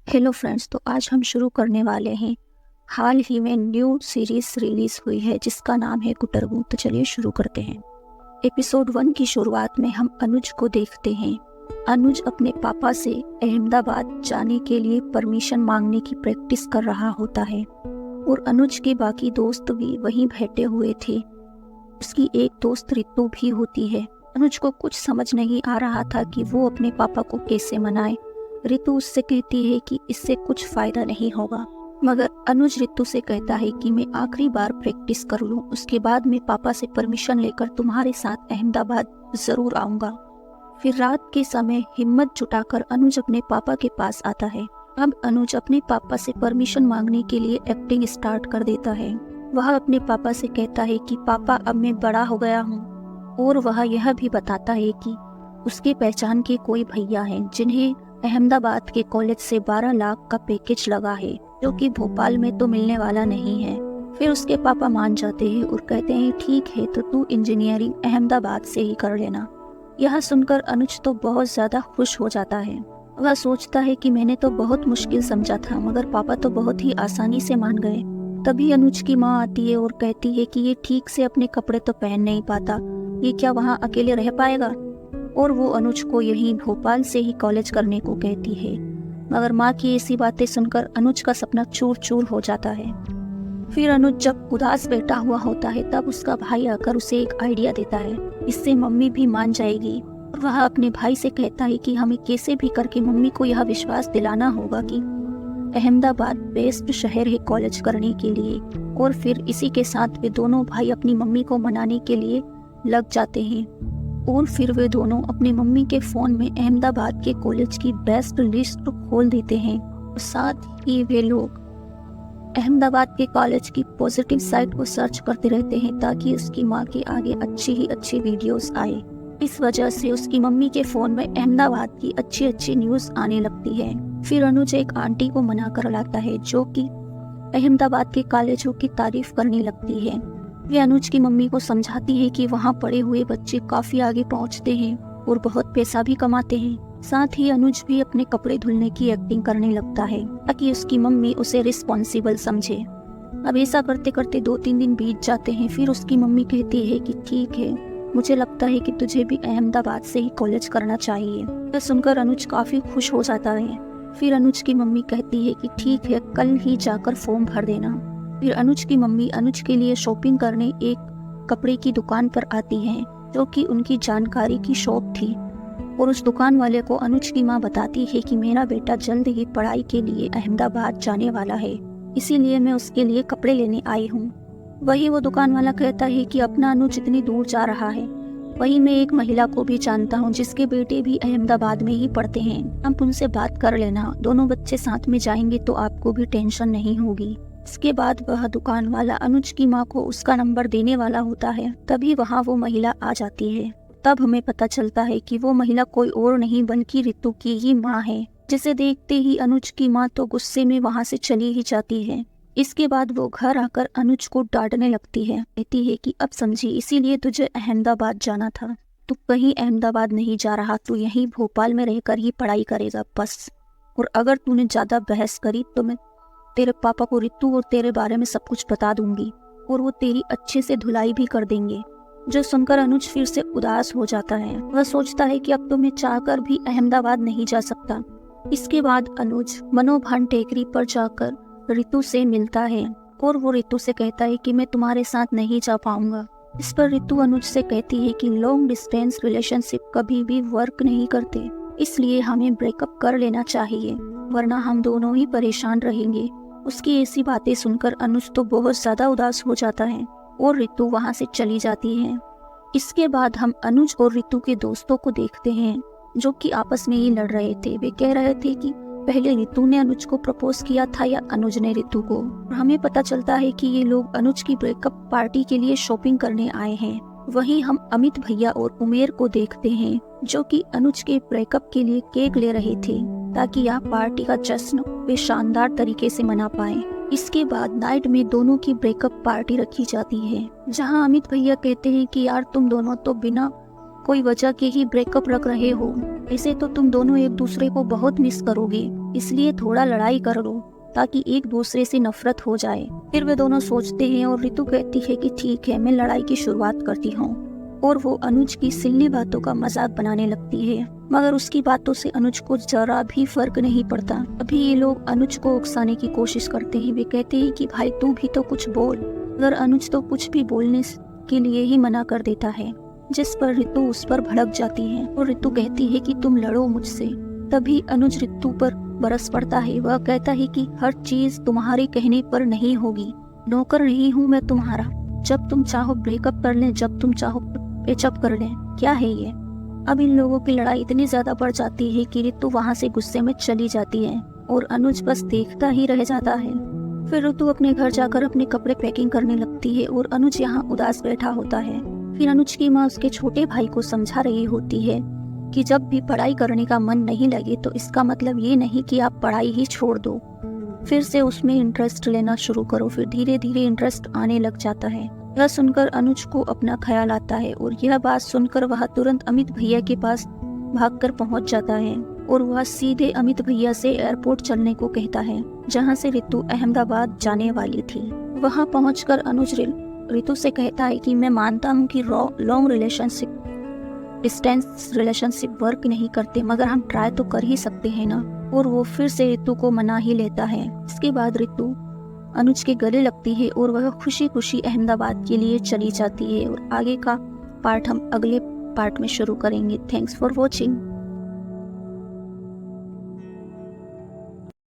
Hello friends, तो आज हम शुरू करने वाले हैं। हाल ही में न्यू सीरीज रिलीज हुई है जिसका नाम है कुटरगू। तो चलिए शुरू करते हैं। एपिसोड 1 की शुरुआत में हम अनुज को देखते हैं। अनुज अपने पापा से अहमदाबाद जाने के लिए परमिशन मांगने की प्रैक्टिस कर रहा होता है और अनुज के बाकी दोस्त भी वहीं बैठे हुए थे। उसकी एक दोस्त रितु भी होती है। अनुज को कुछ समझ नहीं आ रहा था कि वो अपने पापा को कैसे मनाए। रितु उससे कहती है कि इससे कुछ फायदा नहीं होगा, मगर अनुज रितु से कहता है कि मैं आखिरी बार प्रैक्टिस कर लूं, उसके बाद मैं पापा से परमिशन लेकर तुम्हारे साथ अहमदाबाद जरूर आऊंगा। फिर रात के समय हिम्मत जुटाकर अनुज अपने पापा के पास आता है। अब अनुज अपने पापा से परमिशन मांगने के लिए एक्टिंग स्टार्ट कर देता है। वह अपने पापा से कहता है कि पापा, अब मैं बड़ा हो गया हूँ, और वह यह भी बताता है कि उसके पहचान के कोई भैया हैं जिन्हें अहमदाबाद के कॉलेज से 12 लाख का पैकेज लगा है, जो कि भोपाल में तो मिलने वाला नहीं है। फिर उसके पापा मान जाते हैं और कहते हैं ठीक है, तो तू इंजीनियरिंग अहमदाबाद से ही कर लेना। यह सुनकर अनुज तो बहुत ज्यादा खुश हो जाता है। वह सोचता है कि मैंने तो बहुत मुश्किल समझा था, मगर पापा तो बहुत ही आसानी से मान गए। तभी अनुज की माँ आती है और कहती है कि ये ठीक से अपने कपड़े तो पहन नहीं पाता, ये क्या वहाँ अकेले रह पाएगा। और वो अनुज को यहीं भोपाल से ही कॉलेज करने को कहती है। मगर माँ की ऐसी बातें सुनकर अनुज का सपना चूर चूर हो जाता है। फिर अनुज जब उदास बैठा हुआ होता है, तब उसका भाई आकर उसे एक आइडिया देता है, इससे मम्मी भी मान जाएगी। और वह अपने भाई से कहता है कि हमें कैसे भी करके मम्मी को यह विश्वास दिलाना होगा कि अहमदाबाद बेस्ट शहर है कॉलेज करने के लिए। और फिर इसी के साथ वे दोनों भाई अपनी मम्मी को मनाने के लिए लग जाते हैं। और फिर वे दोनों अपनी मम्मी के फोन में अहमदाबाद के कॉलेज की बेस्ट लिस्ट खोल देते हैं। और साथ ही वे लोग अहमदाबाद के कॉलेज की पॉजिटिव साइट को सर्च करते रहते हैं ताकि उसकी माँ के आगे अच्छी ही अच्छी वीडियोस आए। इस वजह से उसकी मम्मी के फोन में अहमदाबाद की अच्छी अच्छी न्यूज आने लगती है। फिर अनुज एक आंटी को मना कर लाता है जो कि अहमदाबाद के कॉलेजों की तारीफ करने लगती है। वे अनुज की मम्मी को समझाती है कि वहाँ पढ़े हुए बच्चे काफी आगे पहुँचते हैं और बहुत पैसा भी कमाते हैं। साथ ही अनुज भी अपने कपड़े धुलने की एक्टिंग करने लगता है ताकि उसकी मम्मी उसे रिस्पॉन्सिबल समझे। अब ऐसा करते करते 2-3 दिन बीत जाते हैं। फिर उसकी मम्मी कहती है कि ठीक है, मुझे लगता है कि तुझे भी अहमदाबाद से ही कॉलेज करना चाहिए। यह सुनकर अनुज काफी खुश हो जाता है। फिर अनुज की मम्मी कहती है कि ठीक है, कल ही जाकर फॉर्म भर देना। फिर अनुज की मम्मी अनुज के लिए शॉपिंग करने एक कपड़े की दुकान पर आती है जो कि उनकी जानकारी की शॉप थी। और उस दुकान वाले को अनुज की माँ बताती है कि मेरा बेटा जल्द ही पढ़ाई के लिए अहमदाबाद जाने वाला है, इसीलिए मैं उसके लिए कपड़े लेने आई हूँ। वही वो दुकान वाला कहता है कि अपना अनुज इतनी दूर जा रहा है, वही मैं एक महिला को भी जानता हूँ जिसके बेटे भी अहमदाबाद में ही पढ़ते हैं, आप उनसे बात कर लेना, दोनों बच्चे साथ में जाएंगे तो आपको भी टेंशन नहीं होगी। इसके बाद वह दुकान वाला अनुज की माँ को उसका नंबर देने वाला होता है। तभी वहाँ वो महिला आ जाती है। तब हमें पता चलता है कि वो महिला कोई और नहीं बल्कि रितु की ही माँ है, जिसे देखते ही अनुज की माँ तो गुस्से में वहाँ से चली ही जाती है। इसके बाद वो घर आकर अनुज को डांटने लगती है, कहती है कि अब समझी, इसीलिए तुझे अहमदाबाद जाना था, तू कहीं अहमदाबाद नहीं जा रहा, तू यहीं भोपाल में रहकर ही पढ़ाई करेगा बस। और अगर तूने ज्यादा बहस करी तो मैं तेरे पापा को रितु और तेरे बारे में सब कुछ बता दूंगी और वो तेरी अच्छे से धुलाई भी कर देंगे। जो सुनकर अनुज फिर से उदास हो जाता है। वह सोचता है कि अब तो मैं चाहकर भी अहमदाबाद नहीं जा सकता। इसके बाद अनुज मनोभान टेकरी पर जाकर रितु से मिलता है और वो रितु से कहता है कि मैं तुम्हारे साथ नहीं जा पाऊंगा। इस पर रितु अनुज से कहती है कि लॉन्ग डिस्टेंस रिलेशनशिप कभी भी वर्क नहीं करते, इसलिए हमें ब्रेकअप कर लेना चाहिए, वरना हम दोनों ही परेशान रहेंगे। उसकी ऐसी बातें सुनकर अनुज तो बहुत ज्यादा उदास हो जाता है और रितु वहाँ से चली जाती है। इसके बाद हम अनुज और रितु के दोस्तों को देखते हैं जो कि आपस में ही लड़ रहे थे। वे कह रहे थे कि पहले रितु ने अनुज को प्रपोज किया था या अनुज ने रितु को। और हमें पता चलता है कि ये लोग अनुज की ब्रेकअप पार्टी के लिए शॉपिंग करने आए हैं। वहीं हम अमित भैया और उमेर को देखते हैं जो कि अनुज के ब्रेकअप के लिए केक ले रहे थे ताकि यह पार्टी का जश्न वे शानदार तरीके से मना पाए। इसके बाद नाइट में दोनों की ब्रेकअप पार्टी रखी जाती है, जहां अमित भैया कहते हैं कि यार तुम दोनों तो बिना कोई वजह के ही ब्रेकअप रख रहे हो, ऐसे तो तुम दोनों एक दूसरे को बहुत मिस करोगे। इसलिए थोड़ा लड़ाई कर लो ताकि एक दूसरे से नफरत हो जाए। फिर वे दोनों सोचते हैं और रितु कहती है कि ठीक है, मैं लड़ाई की शुरुआत करती हूँ, और वो अनुज की सिल्ली बातों का मजाक बनाने लगती है। मगर उसकी बातों से अनुज को जरा भी फर्क नहीं पड़ता। अभी ये लोग अनुज को उकसाने की कोशिश करते हैं। वे कहते हैं कि भाई तू भी तो कुछ बोल, मगर अनुज तो कुछ भी बोलने के लिए ही मना कर देता है, जिस पर रितु उस पर भड़क जाती है और रितु कहती है कि तुम लड़ो मुझसे। तभी अनुज रितु पर बरस पड़ता है। वह कहता है कि हर चीज तुम्हारे कहने पर नहीं होगी, नौकर नहीं हूँ मैं तुम्हारा, जब तुम चाहो ब्रेकअप कर लें, जब तुम चाहो पेचअप कर लें। क्या है ये? अब इन लोगों की लड़ाई इतनी ज्यादा बढ़ जाती है कि रितु वहाँ से गुस्से में चली जाती है और अनुज बस देखता ही रह जाता है। फिर रितु अपने घर जाकर अपने कपड़े पैकिंग करने लगती है और अनुज यहाँ उदास बैठा होता है। फिर अनुज की माँ उसके छोटे भाई को समझा रही होती है कि जब भी पढ़ाई करने का मन नहीं लगे तो इसका मतलब ये नहीं कि आप पढ़ाई ही छोड़ दो, फिर से उसमें इंटरेस्ट लेना शुरू करो। फिर धीरे धीरे इंटरेस्ट आने लग जाता है। यह सुनकर अनुज को अपना ख्याल आता है और यह बात सुनकर वह तुरंत अमित भैया के पास भागकर पहुंच जाता है और वह सीधे अमित भैया से एयरपोर्ट चलने को कहता है, जहां से रितु अहमदाबाद जाने वाली थी। वहां पहुंचकर अनुज रितु से कहता है कि मैं मानता हूं कि long relationship, distance relationship work नहीं करते, मगर हम ट्राई तो कर ही सकते हैं ना। और वो फिर से रितु को मना ही लेता है। इसके बाद रितु अनुज के गले लगती है और वह खुशी खुशी अहमदाबाद के लिए चली जाती है। और आगे का पार्ट हम अगले पार्ट में शुरू करेंगे। Thanks for watching.